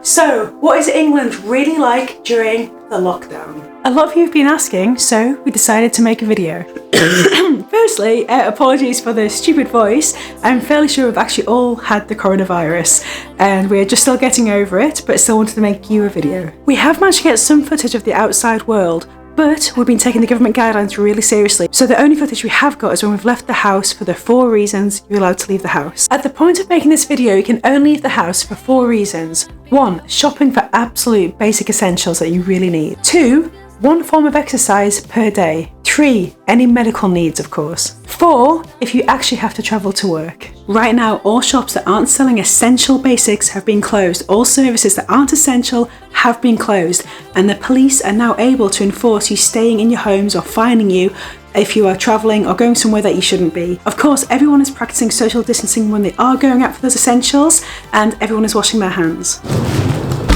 So, what is England really like during the lockdown? A lot of you have been asking, so we decided to make a video. Firstly, apologies for the stupid voice. I'm fairly sure we've actually all had the coronavirus and we're just still getting over it, but still wanted to make you a video. We have managed to get some footage of the outside world, but we've been taking the government guidelines really seriously. So the only footage we have got is when we've left the house for the 4 reasons you're allowed to leave the house. At the point of making this video, you can only leave the house for 4 reasons. 1, shopping for absolute basic essentials that you really need. 2, 1 form of exercise per day. 3, any medical needs, of course. 4, if you actually have to travel to work. Right now, all shops that aren't selling essential basics have been closed. All services that aren't essential have been closed, and the police are now able to enforce you staying in your homes or fining you if you are travelling or going somewhere that you shouldn't be. Of course, everyone is practicing social distancing when they are going out for those essentials, and everyone is washing their hands.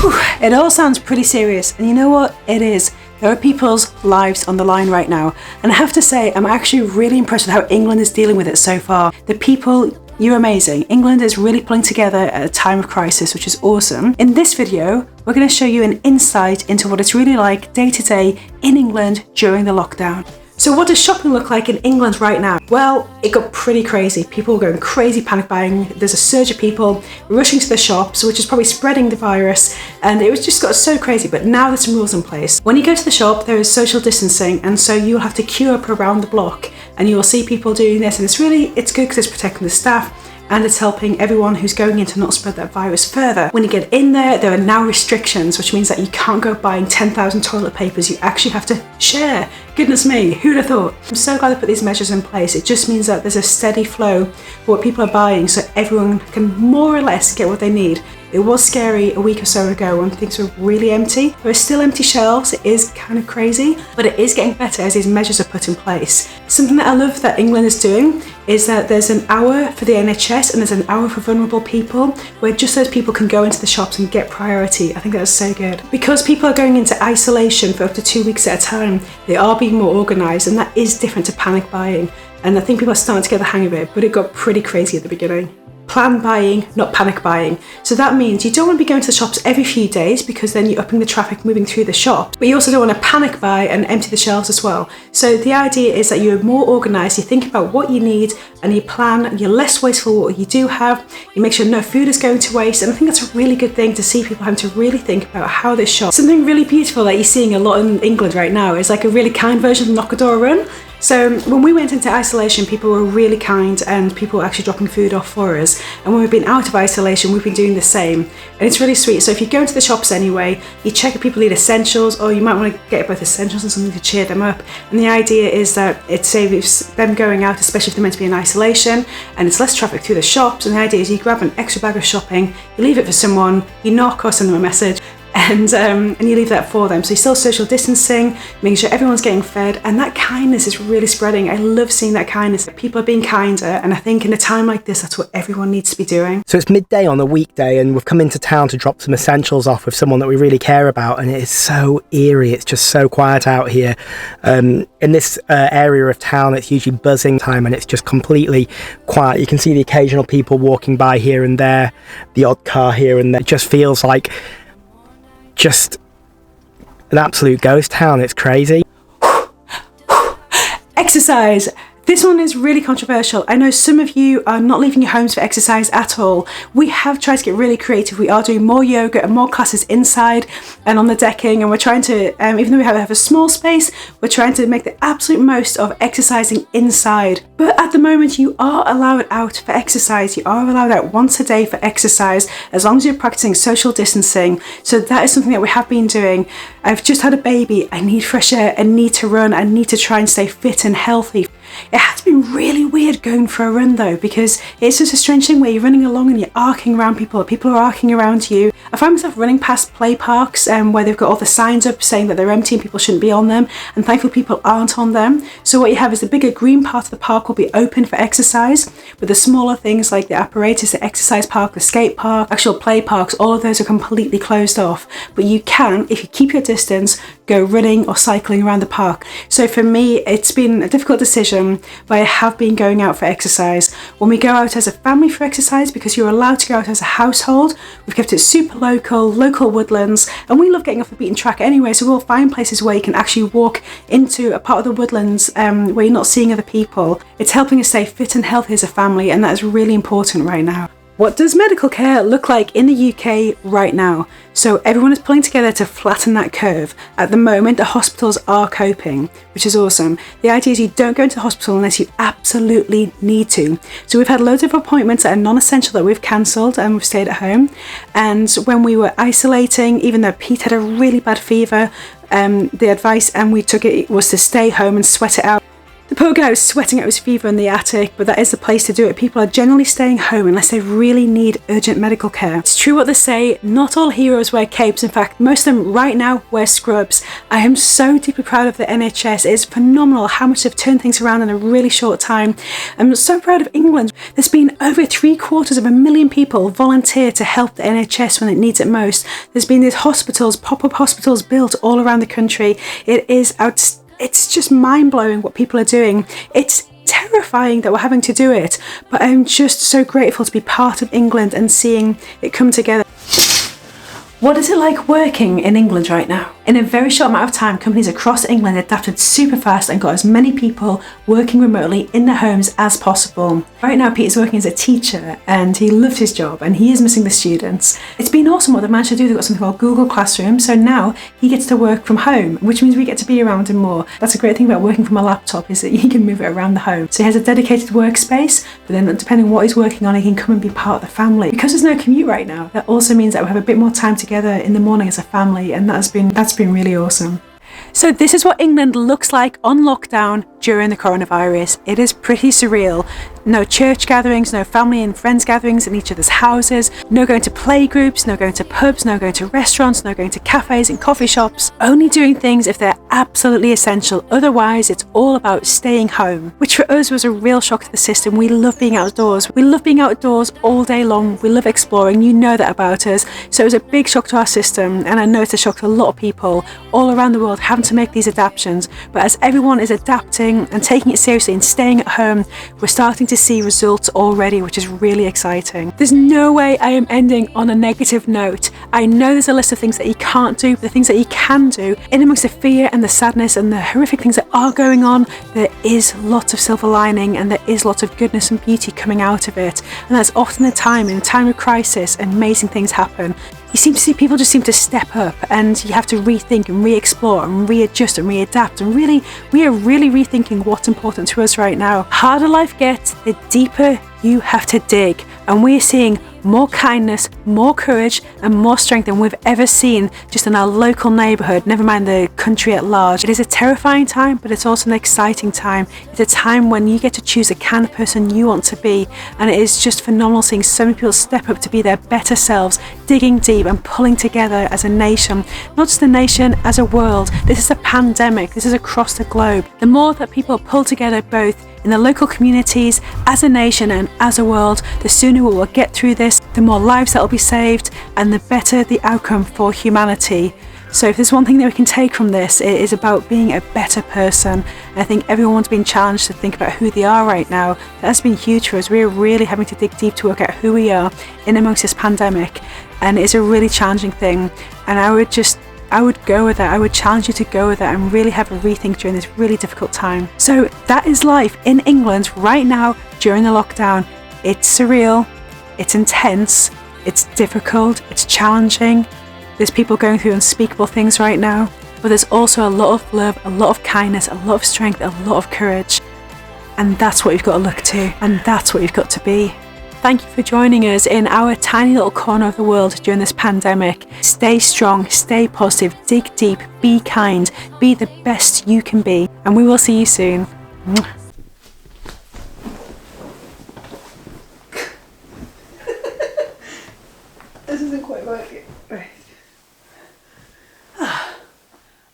Whew, it all sounds pretty serious, and you know what? It is. There are people's lives on the line right now, and I have to say I'm actually really impressed with how England is dealing with it so far. The people, you're amazing. England is really pulling together at a time of crisis, which is awesome. In this video, we're going to show you an insight into what it's really like day to day in England during the lockdown. So what does shopping look like in England right now? Well, it got pretty crazy. People were going crazy panic buying. There's a surge of people rushing to the shops, which is probably spreading the virus, and it was just got so crazy. But now there's some rules in place. When you go to the shop, there is social distancing, and so you'll have to queue up around the block, and you will see people doing this, and it's good because it's protecting the staff, and it's helping everyone who's going in to not spread that virus further. When you get in there are now restrictions, which means that you can't go buying 10,000 toilet papers. You actually have to share. Goodness me, who'd have thought? I'm so glad they put these measures in place. It just means that there's a steady flow for what people are buying, so everyone can more or less get what they need. It was scary a week or so ago when things were really empty. There are still empty shelves. It is kind of crazy, but it is getting better as these measures are put in place. Something that I love that England is doing is that there's an hour for the NHS and there's an hour for vulnerable people, where just those people can go into the shops and get priority. I think that's so good. Because people are going into isolation for up to 2 weeks at a time, they are being more organised, and that is different to panic buying. And I think people are starting to get the hang of it, but it got pretty crazy at the beginning. Plan buying, not panic buying. So that means you don't want to be going to the shops every few days because then you're upping the traffic moving through the shop, but you also don't want to panic buy and empty the shelves as well. So the idea is that you're more organised, you think about what you need and you plan, you're less wasteful what you do have, you make sure no food is going to waste, and I think that's a really good thing to see people having to really think about how they shop. Something really beautiful that you're seeing a lot in England right now is like a really kind version of knock a door run. So when we went into isolation, people were really kind and people were actually dropping food off for us. And when we've been out of isolation, we've been doing the same. And it's really sweet. So if you go into the shops anyway, you check if people need essentials, or you might want to get both essentials and something to cheer them up. And the idea is that it saves them going out, especially if they're meant to be in isolation, and it's less traffic through the shops. And the idea is you grab an extra bag of shopping, you leave it for someone, you knock or send them a message, and you leave that for them. So you're still social distancing, making sure everyone's getting fed, and that kindness is really spreading. I love seeing that kindness. People are being kinder, and I think in a time like this, that's what everyone needs to be doing. So it's midday on a weekday, and we've come into town to drop some essentials off with someone that we really care about, and it is so eerie. It's just so quiet out here. In this area of town, it's usually buzzing time, and it's just completely quiet. You can see the occasional people walking by here and there, the odd car here and there. It just feels like just an absolute ghost town. It's crazy. Exercise. This one is really controversial. I know some of you are not leaving your homes for exercise at all. We have tried to get really creative. We are doing more yoga and more classes inside and on the decking, and we're trying to, even though we have a small space, we're trying to make the absolute most of exercising inside. But at the moment, you are allowed out for exercise. You are allowed out once a day for exercise, as long as you're practicing social distancing. So that is something that we have been doing. I've just had a baby. I need fresh air. I need to run. I need to try and stay fit and healthy. It has been really weird going for a run though, because it's just a strange thing where you're running along and you're arcing around people are arcing around you. I find myself running past play parks where they've got all the signs up saying that they're empty and people shouldn't be on them, and thankfully people aren't on them. So what you have is the bigger green part of the park will be open for exercise, but the smaller things like the apparatus, the exercise park, the skate park, actual play parks, all of those are completely closed off. But you can, if you keep your distance, go go running or cycling around the park. So for me, it's been a difficult decision, but I have been going out for exercise. When we go out as a family for exercise, because you're allowed to go out as a household, we've kept it super local woodlands, and we love getting off the beaten track anyway, so we'll find places where you can actually walk into a part of the woodlands where you're not seeing other people. It's helping us stay fit and healthy as a family, and that is really important right now. What does medical care look like in the UK right now? So everyone is pulling together to flatten that curve. At the moment, the hospitals are coping, which is awesome. The idea is you don't go into the hospital unless you absolutely need to. So we've had loads of appointments that are non-essential that we've cancelled and we've stayed at home. And when we were isolating, even though Pete had a really bad fever, the advice, and we took it, was to stay home and sweat it out. The poor guy was sweating out his fever in the attic, but that is the place to do it. People are generally staying home unless they really need urgent medical care. It's true what they say, not all heroes wear capes. In fact, most of them right now wear scrubs. I am so deeply proud of the NHS. It is phenomenal how much they've turned things around in a really short time. I'm so proud of England. There's been over 750,000 people volunteer to help the NHS when it needs it most. There's been these hospitals, pop-up hospitals built all around the country. It is outstanding. It's just mind-blowing what people are doing. It's terrifying that we're having to do it, but I'm just so grateful to be part of England and seeing it come together. What is it like working in England right now? In a very short amount of time, companies across England adapted super fast and got as many people working remotely in their homes as possible. Right now, Peter's working as a teacher and he loves his job and he is missing the students. It's been awesome what they've managed to do. They've got something called Google Classroom, so now he gets to work from home, which means we get to be around him more. That's a great thing about working from a laptop, is that you can move it around the home. So he has a dedicated workspace, but then depending on what he's working on, he can come and be part of the family. Because there's no commute right now, that also means that we have a bit more time together in the morning as a family, and that's been really awesome. So this is what England looks like on lockdown during the coronavirus. It is pretty surreal. No church gatherings, no family and friends gatherings in each other's houses, no going to playgroups, no going to pubs, no going to restaurants, no going to cafes and coffee shops, only doing things if they're absolutely essential. Otherwise, it's all about staying home, which for us was a real shock to the system. We love being outdoors. We love being outdoors all day long. We love exploring. You know that about us. So it was a big shock to our system, and I know it's a shock to a lot of people all around the world having to make these adaptations. But as everyone is adapting and taking it seriously and staying at home, we're starting to see results already, which is really exciting. There's no way I am ending on a negative note. I know there's a list of things that you can't do, but the things that you can do, in amongst the fear and the sadness and the horrific things that are going on, there is lots of silver lining and there is lots of goodness and beauty coming out of it. And that's often the time, in a time of crisis, amazing things happen. You seem to see people just seem to step up, and you have to rethink and re-explore and readjust and readapt, and really, we are really rethinking what's important to us right now. Harder life gets, the deeper you have to dig, and we're seeing more kindness, more courage and more strength than we've ever seen just in our local neighbourhood, never mind the country at large. It is a terrifying time, but it's also an exciting time. It's a time when you get to choose the kind of person you want to be, and it is just phenomenal seeing so many people step up to be their better selves, digging deep and pulling together as a nation. Not just a nation, as a world. This is a pandemic. This is across the globe. The more that people pull together both in the local communities, as a nation and as a world, the sooner we will get through this, the more lives that will be saved, and the better the outcome for humanity. So if there's one thing that we can take from this, it is about being a better person. And I think everyone's been challenged to think about who they are right now. That's been huge for us. We're really having to dig deep to work out who we are in amongst this pandemic. And it's a really challenging thing. And I would go with that. I would challenge you to go with that and really have a rethink during this really difficult time. So that is life in England right now during the lockdown. It's surreal, it's intense, it's difficult, it's challenging. There's people going through unspeakable things right now, but there's also a lot of love, a lot of kindness, a lot of strength, a lot of courage. And that's what you've got to look to, and that's what you've got to be. Thank you for joining us in our tiny little corner of the world during this pandemic. Stay strong, stay positive, dig deep, be kind, be the best you can be, and we will see you soon. This isn't quite working. Right.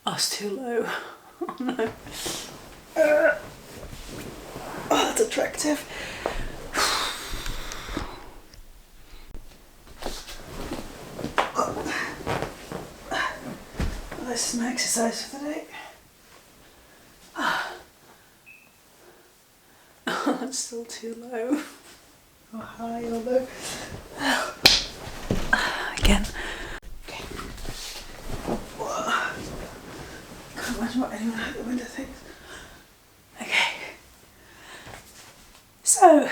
Oh, it's too low. Oh no. Oh, that's attractive. some exercise for the day. Oh, that's still too low. Or high or low. Again. Okay. Whoa. Can't imagine what anyone out the window thinks. Okay. So,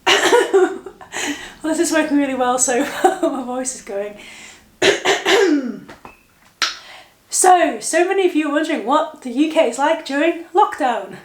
well, this is working really well, so my voice is going. So many of you are wondering what the UK is like during lockdown.